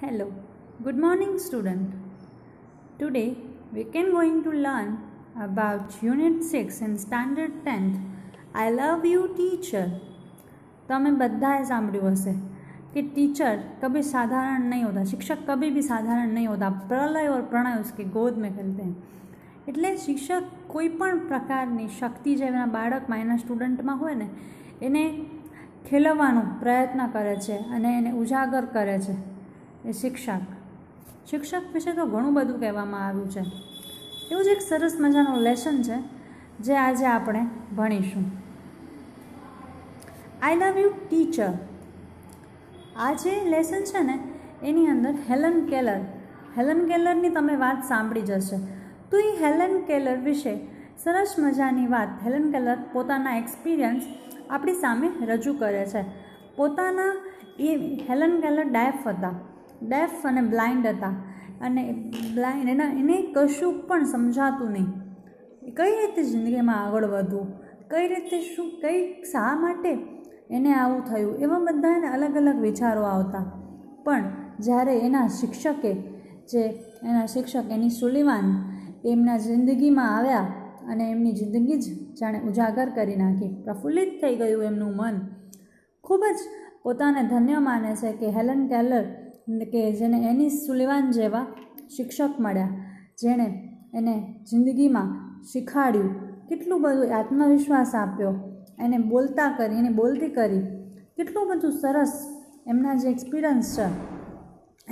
Hello, good morning student. Today we can going to learn about Unit 6 in Standard 10th. I love you teacher. તમે બધાએ સાંભળ્યું હશે कि teacher कभी साधारण नहीं होता, शिक्षक कभी भी साधारण नहीं होता, प्रलय और प्रणय उसके गोद में खेलते हैं. એટલે શિક્ષક કોઈ પણ પ્રકારની શક્તિ જે એના બાળકમાં એના સ્ટુડન્ટમાં હોય ને એને ખેલવવાનો પ્રયત્ન કરે છે અને એને ઉજાગર કરે છે. એ શિક્ષક વિશે તો ઘણું બધું કહેવામાં આવ્યું છે. એવું જ એક સરસ મજાનું લેસન છે જે આજે આપણે ભણીશું. આઈ લવ યુ ટીચર. આ જે લેસન છે ને એની અંદર હેલન કેલરની તમે વાત સાંભળી જ હશે. તો એ હેલન કેલર વિશે સરસ મજાની વાત હેલન કેલર પોતાના એક્સપિરિયન્સ આપણી સામે રજૂ કરે છે. હેલન કેલર ડેફ અને બ્લાઇન્ડ હતા અને એને કશું પણ સમજાતું નહીં. કઈ રીતે જિંદગીમાં આગળ વધવું, કઈ રીતે શા માટે એને આવું થયું, એવા બધા એને અલગ અલગ વિચારો આવતા. પણ જ્યારે એના શિક્ષક એની સુલિવાન એમના જિંદગીમાં આવ્યા અને એમની જિંદગી જ જાણે ઉજાગર કરી નાખી. પ્રફુલ્લિત થઈ ગયું એમનું મન. ખૂબ જ પોતાને ધન્ય માને છે કે હેલન કેલર કે જેને એની સુલિવાન જેવા શિક્ષક મળ્યા, જેણે એને જિંદગીમાં શીખવાડ્યું, કેટલું બધું આત્મવિશ્વાસ આપ્યો, એને બોલતી કરી, કેટલું બધું સરસ એમના જે એક્સપિરિયન્સ છે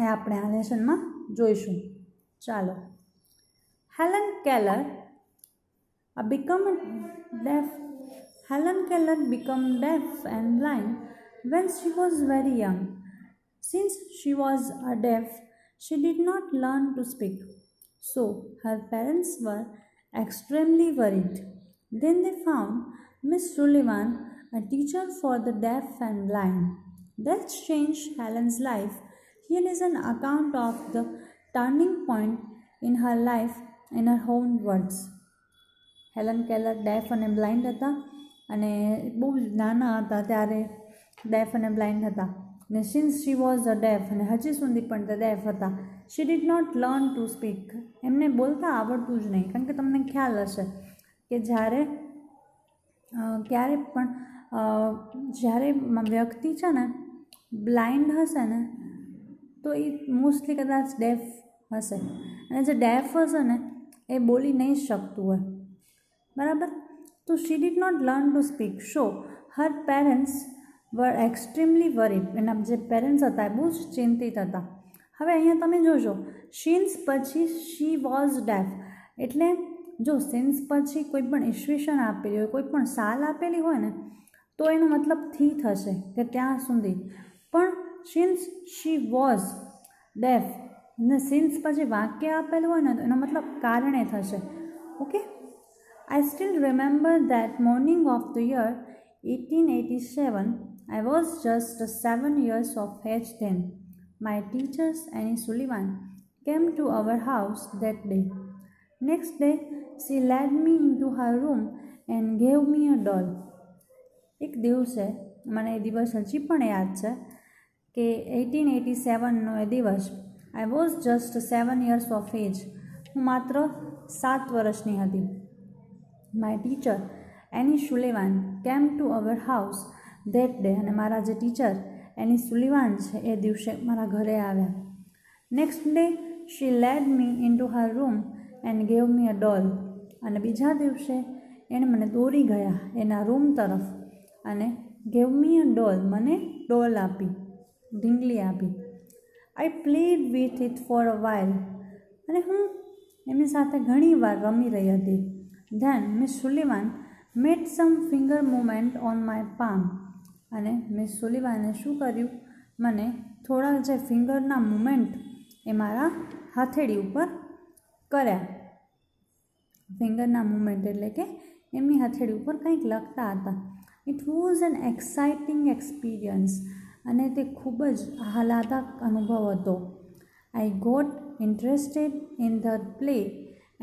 એ આપણે આ લેસનમાં જોઈશું. ચાલો. Helen Keller became deaf and blind when she was very young. Since she was deaf, she did not learn to speak. So her parents were extremely worried. Then they found Miss Sullivan, a teacher for the deaf and blind. That changed Helen's life. Here is an account of the turning point in her life in her own words. Helen Keller deaf અને blind હતા અને બહુ નાના હતા ત્યારે deaf અને blind હતા. ને since she was a deaf અને હજી સુધી પણ તે ડેફ હતા. She did not learn to speak. એમને બોલતા આવડતું જ નહીં. કારણ કે તમને ખ્યાલ હશે કે જ્યારે વ્યક્તિ છે ને બ્લાઇન્ડ હશે ને તો એ મોસ્ટલી કદાચ ડેફ હશે અને જે ડેફ હશે ને એ બોલી નહીં શકતું હોય. બરાબર. તો she did not learn to speak. So her parents were extremely worried. એના જે પેરેન્ટ્સ હતા એ બહુ જ ચિંતિત હતા. હવે અહીંયા તમે જોજો, સિન્સ પછી શી વોઝ ડેફ. એટલે જો સિન્સ પછી કોઈ પણ ઇસ્યુએશન આપેલી હોય, કોઈ પણ સાલ આપેલી હોય ને તો એનો મતલબ થી થશે કે ત્યાં સુધી. પણ સિન્સ શી વોઝ ડેફ ને સિન્સ પછી વાક્ય આપેલું હોય ને તો એનો મતલબ કારણે થશે. Okay. I still remember that morning of the year 1887. I was just 7 years of age then. My teacher, Annie Sullivan, came to our house that day. Next day, she led me into her room and gave me a doll. એક દિવસે મને એ દિવસ હજી પણ યાદ છે કે 1887નો એ દિવસ. I was just 7 years of age. હું માત્ર 7 વર્ષની હતી. My teacher, Annie Sullivan, came to our house that day. અને મારા જે ટીચર એની સુલિવાન છે એ દિવસે મારા ઘરે આવ્યા. Next day she led me into her room and gave me a doll. અને બીજા દિવસે એણે મને દોરી ગયા એના રૂમ તરફ અને ગેવ મી અ ડોલ, મને ડોલ આપી, ઢીંગલી આપી. I played with it for a while. અને હું એમની સાથે ઘણી વાર રમી રહી હતી. Then Miss Sullivan made some finger movement on my palm. અને મિસ સુલિવાને શું કર્યું, મને થોડા જે ફિંગરના મૂવમેન્ટ એ મારા હથેળી ઉપર કર્યા. ફિંગરના મૂવમેન્ટ એટલે કે એમની હથેળી ઉપર કંઈક લખતા હતા. It was an exciting experience. અને તે ખૂબ જ આહલાદક અનુભવ હતો. I got interested in the play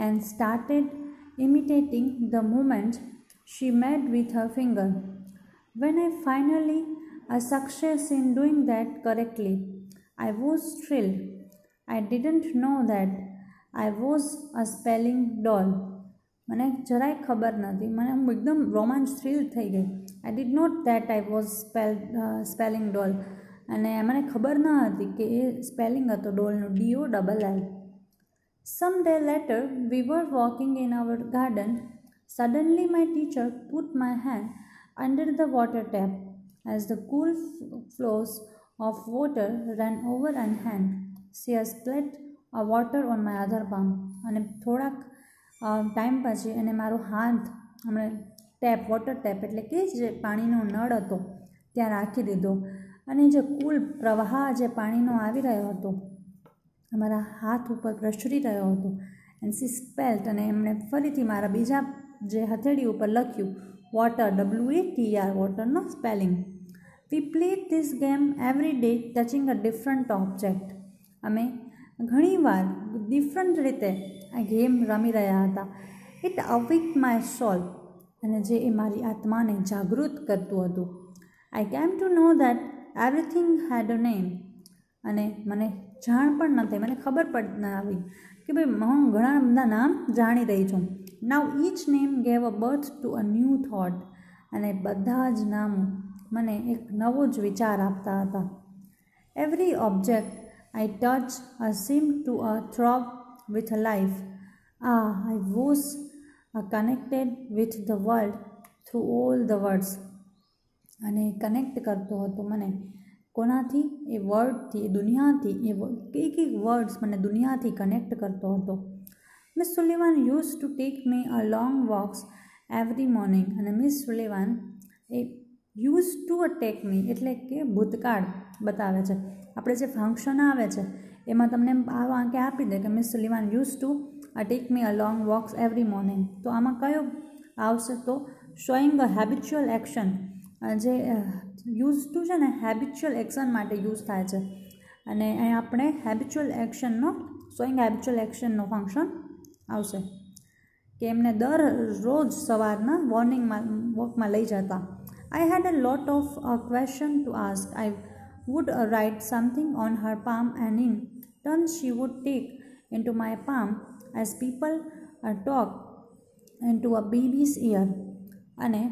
and started imitating the movements she made with her finger. When I finally a success in doing that correctly, I was thrilled. I didn't know that I was a spelling doll. મને જરાય ખબર નહોતી. મને હું એકદમ રોમાંચ thrill થઈ ગઈ. I did not that I was spelling doll. અને મને ખબર ન હતી કે એ સ્પેલિંગ હતો ડોલનું, DOLL. Some day later, we were walking in our garden. Suddenly, my teacher put my hand under the water tap. As the cool flows of water ran over an hand, she splashed water on my other palm. અને થોડાક time પછી એને મારો હાથ હમણાં water tap એટલે કે જે પાણીનો નળ હતો ત્યાં રાખી દીધો, અને જે કુલ પ્રવાહ જે પાણીનો આવી રહ્યો હતો અમારા હાથ ઉપર પ્રસરી રહ્યો હતો. એન્ડ સી સ્પેલ્ડ, અને એમણે ફરીથી મારા બીજા જે હથેળી ઉપર લખ્યું વોટર, WATR, વોટરનો spelling. We played this game every day touching a different object. અમે ઘણીવાર ડિફરન્ટ રીતે આ ગેમ રમી રહ્યા હતા. ઇટ અવેક માય સોલ, અને જે એ મારી આત્માને જાગૃત કરતું હતું. I came to know that everything had a name. અને મને જાણ પણ ન થઈ, મને ખબર પણ ન આવી કે ભાઈ હું ઘણા બધા નામ જાણી રહી છું. Now each name gave a birth to a new thought. અને બધા જ નામો મને એક નવો જ વિચાર આપતા હતા. Every object I touched seemed to throb with life. I was connected with the world through all the words. અને કનેક્ટ કરતો હતો મને કોનાથી? એ વર્ડથી, એ દુનિયાથી. એક વર્ડ્સ મને દુનિયાથી કનેક્ટ કરતો હતો. Miss Sullivan used to take me a long walks every morning. અને Miss Sullivan એ યુઝ ટુ ટેક મી એટલે કે ભૂતકાળ બતાવે છે. આપણે જે ફંક્શન આવે છે એમાં તમને આ વાંકે આપી દે કે miss Sullivan used to take me a long walks every morning. તો આમાં કયો આવશે? તો શોઈંગ અ હેબિચ્યુઅલ એક્શન. જે યુઝ ટુ છે ને હેબિચ્યુઅલ એક્શન માટે યુઝ થાય છે, અને અહીં આપણે હેબિચ્યુઅલ એક્શનનો, શોઈંગ હેબિચ્યુઅલ એક્શનનો ફંક્શન આવશે કે એમને દરરોજ સવારના મોર્નિંગમાં વોકમાં લઈ જતા. I had a lot of question to ask. આઈ would write something on her palm, and in turn she would take into my palm as people talk into a baby's ear. અને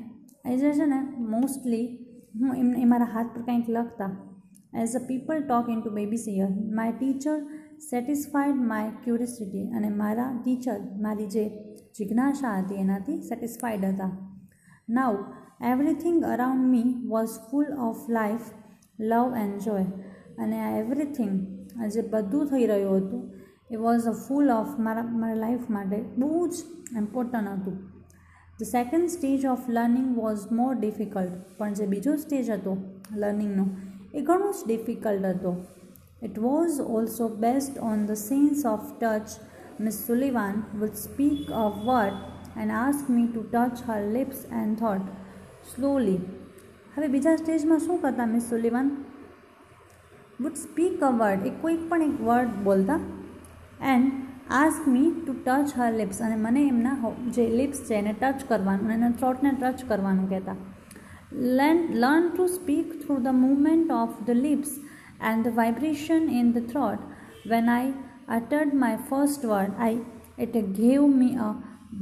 એ જે છે ને મોસ્ટલી હું એ મારા હાથ પર કંઈક લખતા as a people talk in to babies ear. My teacher satisfied my curiosity. અને મારા ટીચર મારી જે જિજ્ઞાસા હતી એનાથી સેટિસ્ફાઈડ હતા. Now everything around me was full of life, love and joy. અને આ એવરીથિંગ, જે બધું થઈ રહ્યું હતું એ વોઝ અ ફૂલ ઓફ મારા લાઈફ માટે બહુ જ ઇમ્પોર્ટન્ટ હતું. The second stage of learning was more difficult. પણ જે બીજો સ્ટેજ હતો લર્નિંગનો એ ઘણો જ ડિફિકલ્ટ હતો. It was also based on the sense of touch. Miss Sullivan would speak a word and ask me to touch her lips and thought slowly. હવે બીજા સ્ટેજમાં શું કરતા Miss Sullivan? Would speak a word, એ કોઈક પણ એક word બોલતા, and ask me to touch her lips. અને મને એમના જે લિપ્સ છે એને ટચ કરવાનું, એના થ્રોટને ટચ કરવાનું કહેતા. Learn to speak through the movement of the lips and the vibration in the throat. When I uttered my first word, it gave me a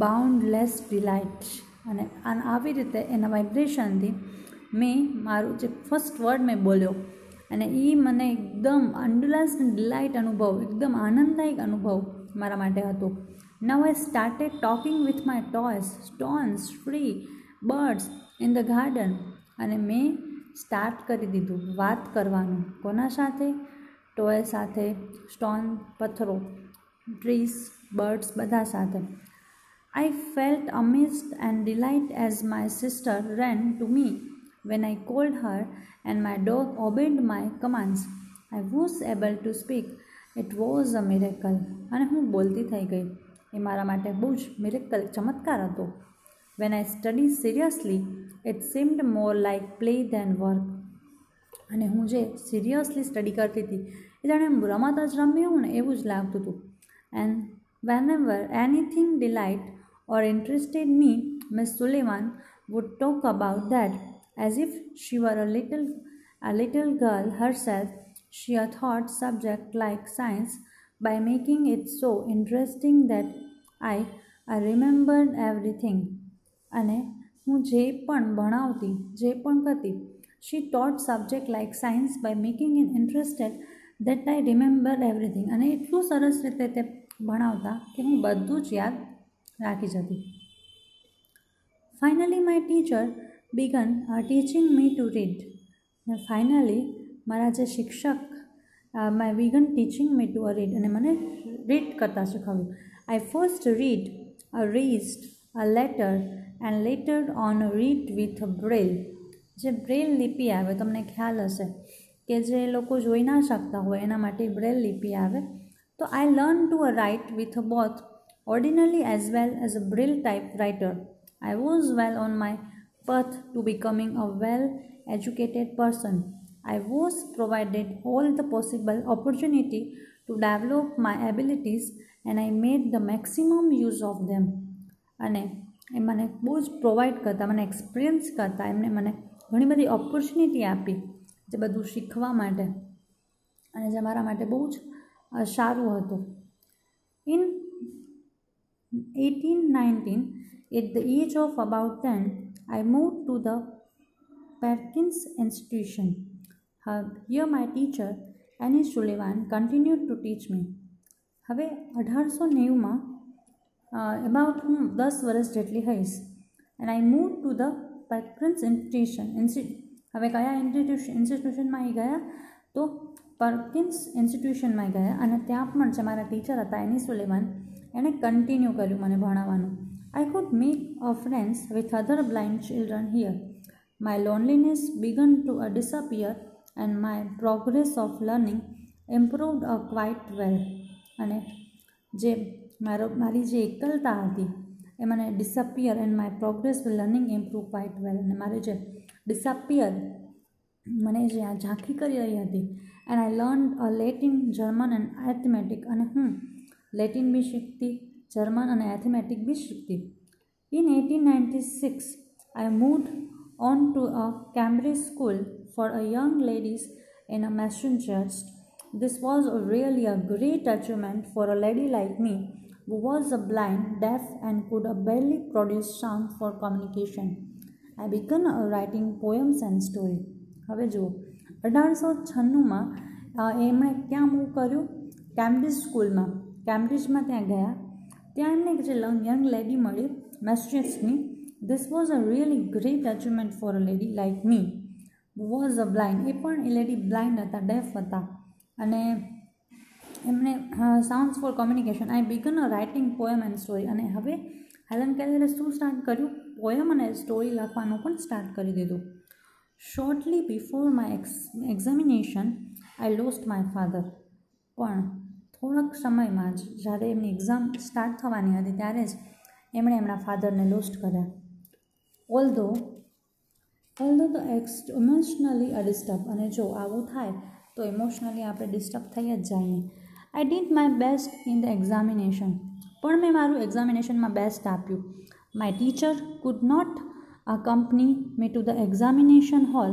boundless delight. અને આવી રીતે એના વાઇબ્રેશનથી મેં મારું જે ફર્સ્ટ વર્ડ મેં બોલ્યો અને એ મને એકદમ અંડુલસ ડિલાઇટ અનુભવ, એકદમ આનંદદાયક અનુભવ મારા માટે હતો. Now I started talking with my toys, stones, tree, birds in the garden. અને મેં સ્ટાર્ટ કરી દીધું વાત કરવાનું. કોના સાથે? ટોય સાથે, સ્ટોન, પથ્થરો, ટ્રીસ, બર્ડ્સ, બધા સાથે. I felt amazed and delight as my sister ran to me when I called her and my dog obeyed my commands. I was able to speak. It was a miracle. અને હું બોલતી થઈ ગઈ. એ મારા માટે બહુ જ મિરેકલ, ચમત્કાર હતો. When I studied seriously, it seemed more like play than work. અને હું જે સિરિયસલી સ્ટડી કરતી હતી એ જાણે રમત જ રમી હોઉં ને એવું જ લાગતું હતું. And whenever anything delight or interested me, Miss Sullivan would talk about that as if she were a little girl herself. she taught subject like science by making it so interesting that I remembered everything. અને હું જે પણ ભણાવતી જે પણ કરતી she taught subject like science by making it interested that I remembered everything. અને એટલું સરસ રીતે તે ભણાવતા કે હું બધું જ યાદ રાખી જતી. Finally, my teacher began teaching me to read. Finally, મારા જે શિક્ષક my began teaching me to read અને મને રીડ કરતા શીખવ્યું. I first read, raised, a letter and later on read with braille. જે બ્રેલ લિપિ આવે તમને ખ્યાલ હશે કે જે લોકો જોઈ ના શકતા હોય એના માટે બ્રેલ લિપિ આવે. તો I learned to write with both ordinary as well as a braille typewriter. I was well on my path to becoming a well-educated person. I was provided all the possible opportunity to develop my abilities and I made the maximum use of them. અને એ મને બહુ જ provide કરતા, મને experience કરતા, એમને મને ઘણી બધી ઓપોર્ચ્યુનિટી આપી જે બધું શીખવા માટે અને જે મારા માટે બહુ જ સારું હતું. In 1819, at the age of about 10, I moved to the Perkins Institution. Here my teacher, Annie Sullivan, continued to teach me. હવે 1890માં about હું 10 વર્ષ જેટલી હઈશ. And I moved to the Perkins Institution. હવે કયા ઇન્સ્ટિટ્યુશનમાં એ ગયા તો પર્કિન્સ ઇન્સ્ટિટ્યુશનમાં ગયા અને ત્યાં પણ જે મારા ટીચર હતા એની સુલેવાન એણે કન્ટિન્યુ કર્યું મને ભણાવવાનું. I could make friends with other blind children here. My loneliness began to disappear and my progress of learning improved quite well. અને જે મારી જે એકલતા હતી એ મને disappear and my progress learning improve quite well. અને મારે જે ડિસઅપિયર મને જે આ ઝાંખી કરી રહી હતી and I learn Latin, German and arithmetic. અને હું લેટિન બી શીખતી, જર્મન અને એથમેટિક બી શીખતી. In 1896 I moved on to a Cambridge school for a young ladies in a Massachusetts. This was really a great achievement for a lady like me who was blind, deaf and could barely produce sound for communication. I began writing poems and stories. હવે જુઓ 1896માં એમણે ક્યાં move કર્યું? Cambridge સ્કૂલમાં. કેમ્બ્રિજમાં ત્યાં ગયા. ત્યાં એમને જે યંગ લેડી મળી મેસેચ્યુસેટ્સની. This was a really great achievement for a lady like me who was blind. એ પણ એ લેડી બ્લાઇન્ડ હતા, ડેફ હતા અને એમને sounds for communication. I began a writing poem and story. અને હવે હેલન કેલરે શું સ્ટાર્ટ કર્યું? પોએમ અને સ્ટોરી લખવાનું પણ સ્ટાર્ટ કરી દીધું. Shortly before my examination I lost my father. પણ થોડાક સમયમાં જ જ્યારે એમની એક્ઝામ સ્ટાર્ટ થવાની હતી ત્યારે જ એમણે એમના ફાધરને લોસ્ટ કર્યા. ઓલ્ધો ધ ઇમોશનલી ડિસ્ટર્બ. અને જો આવું થાય તો ઇમોશનલી આપણે ડિસ્ટર્બ થઈ જ જઈએ. I did my best in the examination. પણ મેં મારું એક્ઝામિનેશનમાં બેસ્ટ આપ્યું. My teacher could not accompany me to the examination hall.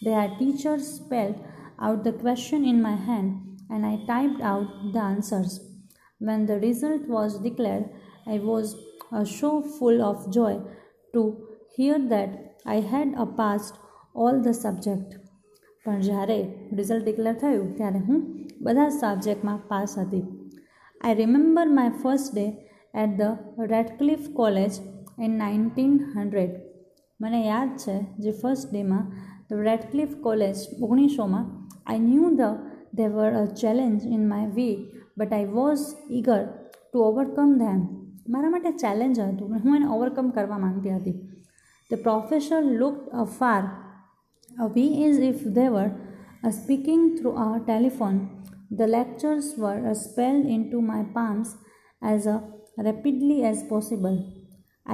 Their teacher spelled out the question in my hand and I typed out the answers. When the result was declared, I was so full of joy to hear that I had passed all the subject. પણ જ્યારે result declare થયું ત્યારે હું બધા સબ્જેક્ટમાં pass હતી. I remember my first day at the Radcliffe College in 1900. મને યાદ છે જે ફર્સ્ટ ડેમાં રેડક્લિફ કોલેજ 1900માં. I knew there were a challenge in my way but I was eager to overcome them. મારા માટે ચેલેન્જ હતું, હું એને ઓવરકમ કરવા માંગતી હતી. The professor looked far away as if they were speaking through a telephone. The lectures were spelled into my palms as rapidly as possible.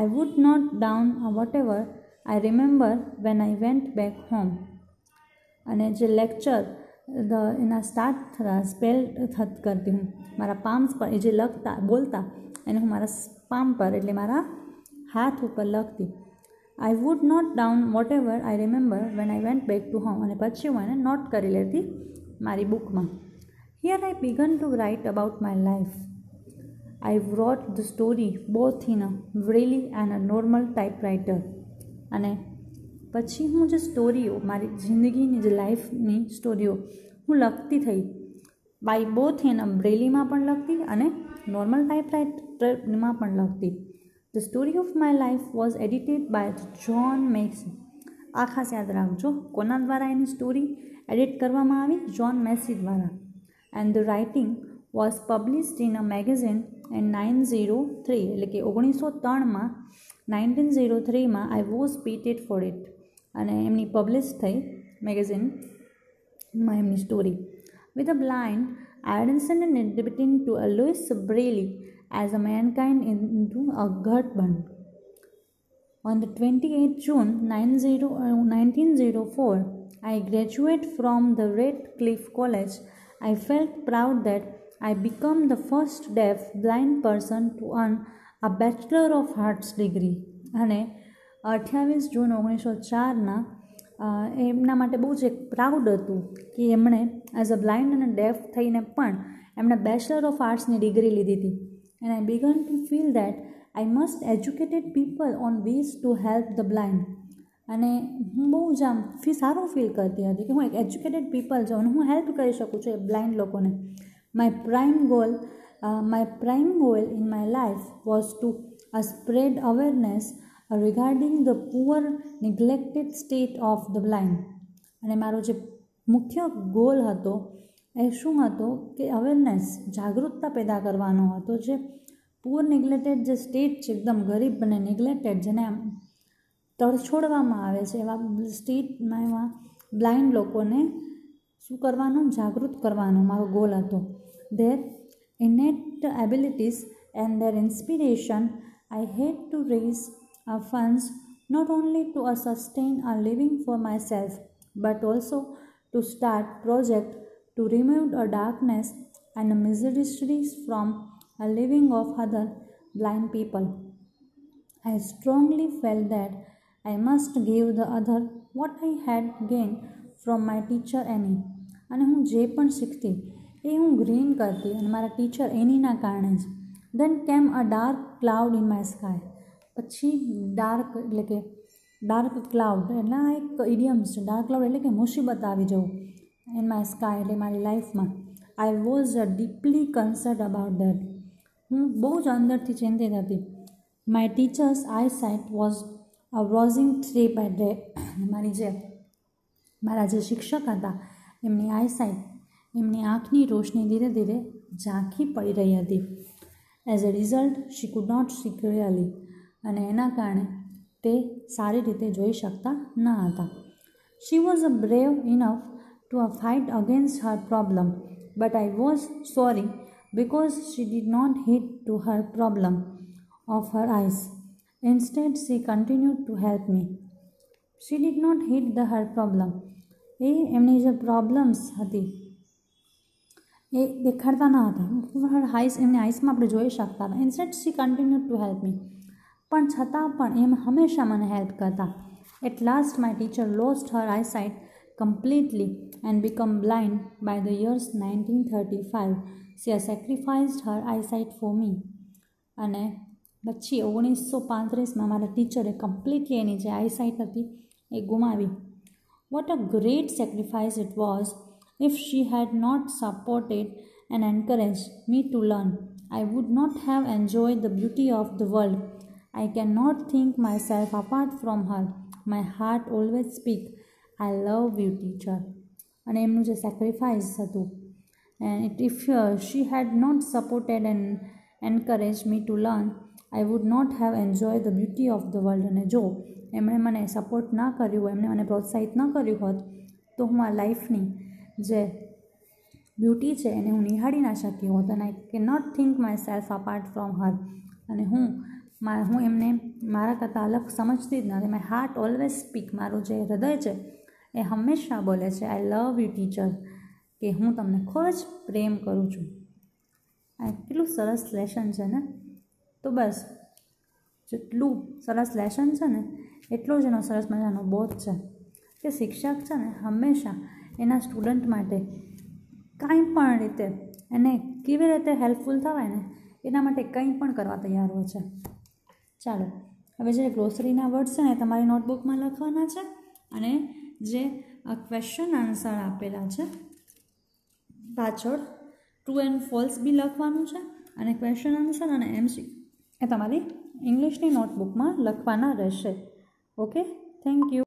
I would note down whatever I remember when I went back home. અને જે lecture એના start થતા spell કરતી હું મારા palms પર, એ જે લખતા બોલતા એને હું મારા પામ પર એટલે મારા હાથ ઉપર લખતી. I would not down whatever I remember when I went back to home. અને પછી હું એને નોટ કરી લેતી મારી બુકમાં. Here I began to write about my life. I wrote the story both in a braille and a normal typewriter. અને પછી હું જે સ્ટોરીઓ મારી જિંદગીની જે લાઈફની સ્ટોરીઓ હું લખતી થઈ બાય બોથ ઇન અ બ્રેલીમાં પણ લખતી અને નોર્મલ ટાઈપરાઇટરમાં પણ લખતી. The story of my life was edited by John Macy. આ ખાસ યાદ રાખજો, કોના દ્વારા એની સ્ટોરી એડિટ કરવામાં આવી? જ્હોન મેસી દ્વારા. And the writing was published in a magazine in 1903, એટલે કે 1903માં 1903માં I was paid for it. અને એમની પબ્લિશ થઈ મેગેઝિનમાં એમની story. With a blind audience and editing to a Louis Braille as a mankind into a gutbund. On the 28th June 1904, I graduated from the Redcliffe College. I felt proud that I became the first deaf blind person to earn a Bachelor of Arts degree. અને 28 જૂન 1904ના એમના માટે બહુ જ એક proud હતું કે એમણે as a blind અને ડેફ થઈને પણ એમણે બેચલર ઓફ આર્ટ્સની ડિગ્રી લીધી હતી. And I began to feel that I must educated people on ways to help the blind. અને હું બહુ જ આમ સારું ફીલ કરતી હતી કે હું એક એજ્યુકેટેડ પીપલ છું અને હું હેલ્પ કરી શકું છું એ બ્લાઇન્ડ લોકોને. My prime goal in my life was to spread awareness regarding the poor, neglected state of the blind. અને મારો જે મુખ્ય ગોલ હતો એ શું હતો કે અવેરનેસ, જાગૃતતા પેદા કરવાનો હતો. જે પુઅર નેગ્લેક્ટેડ જે સ્ટેટ છે, એકદમ ગરીબ અને નેગ્લેક્ટેડ, જેને આમ તરછોડવામાં આવે છે, એવા સ્ટેટમાં એવા બ્લાઇન્ડ લોકોને શું કરવાનું? જાગૃત કરવાનો મારો ગોલ હતો. Their innate abilities and their inspiration, I had to raise funds not only to sustain a living for myself, but also to start project to remove a darkness and miseries from a living of other blind people. I strongly felt that I must give the other what I had gained from my teacher Annie. અને હું જે પણ શીખતી એ હું green કરતી અને મારા teacher એનીના કારણે જ. દેન કેમ a dark cloud in my sky. પછી ડાર્ક એટલે કે ડાર્ક ક્લાઉડ એટલે આ એક ઇડિયમ્સ છે. ડાર્ક ક્લાઉડ એટલે કે મુસીબત આવી જવું ઇન માય સ્કાય એટલે મારી લાઈફમાં. I was deeply concern about that. હું બહુ જ અંદરથી ચિંતિત હતી. My teacher's eyesight was a losing day by day. મારા જે શિક્ષક હતા એમની આઈસાઇટ, એમની આંખની રોશની ધીરે ધીરે ઝાંખી પડી રહી હતી. As a result she could not see clearly. અને એના કારણે તે સારી રીતે જોઈ શકતા ન હતા. She was a brave enough to fight against her problem, but I was sorry because she did not heed to her problem of her eyes. Instead, she continued to help me. She did not heed her problem. એમની જે problems હતી એ દેખાડતા ન હતા. એમની આઈસમાં આપણે જોઈ શકતા હતા. Instead she continue to help me. પણ છતાં પણ એમ હંમેશા મને હેલ્પ કરતા. At last my teacher lost her eyesight completely and become blind by the years 1935. She has sacrificed her eyesight for me. અને પછી 1935માં મારા ટીચરે કમ્પ્લીટલી એની જે આઈસાઇટ હતી એ ગુમાવી. What a great sacrifice it was. If she had not supported and encouraged me to learn, I would not have enjoyed the beauty of the world. I cannot think myself apart from her. My heart always speaks, I love you, teacher. અને એમનું જે sacrifice હતું, and if she had not supported and encouraged me to learn, I would not have enjoyed the beauty of the world. અને જો એમણે મને support ના કર્યું, એમણે મને પ્રોત્સાહિત ન કર્યું હોત તો હું આ લાઈફની જે બ્યુટી છે એને હું નિહાળી ના શકી હોત. અને આઈ કે not think myself apart from her. અને હું એમને મારા કરતાં અલગ સમજતી જ નથી. My heart always speak. મારું જે હૃદય છે એ હંમેશા બોલે છે આઈ લવ યુ ટીચર, કે હું તમને ખૂબ જ પ્રેમ કરું છું. આ કેટલું સરસ લેસન છે ને. તો બસ જેટલું સરસ લેસન છે ને એટલો જ એનો સરસ મજાનો બોધ છે કે શિક્ષક છે ને હંમેશા એના સ્ટુડન્ટ માટે કાંઈ પણ રીતે એને કેવી રીતે હેલ્પફુલ થવાય ને એના માટે કંઈ પણ કરવા તૈયાર હોય છે. ચાલો હવે જે ગ્લોસરીના વર્ડ છે ને તમારી નોટબુકમાં લખવાના છે અને જે ક્વેશ્ચન આન્સર આપેલા છે પાછળ ટ્રુ એન્ડ ફોલ્સ બી લખવાનું છે અને ક્વેશ્ચન આન્સર અને એમસી એ તમારી ઇંગ્લિશની નોટબુકમાં લખવાના રહેશે. Okay, thank you.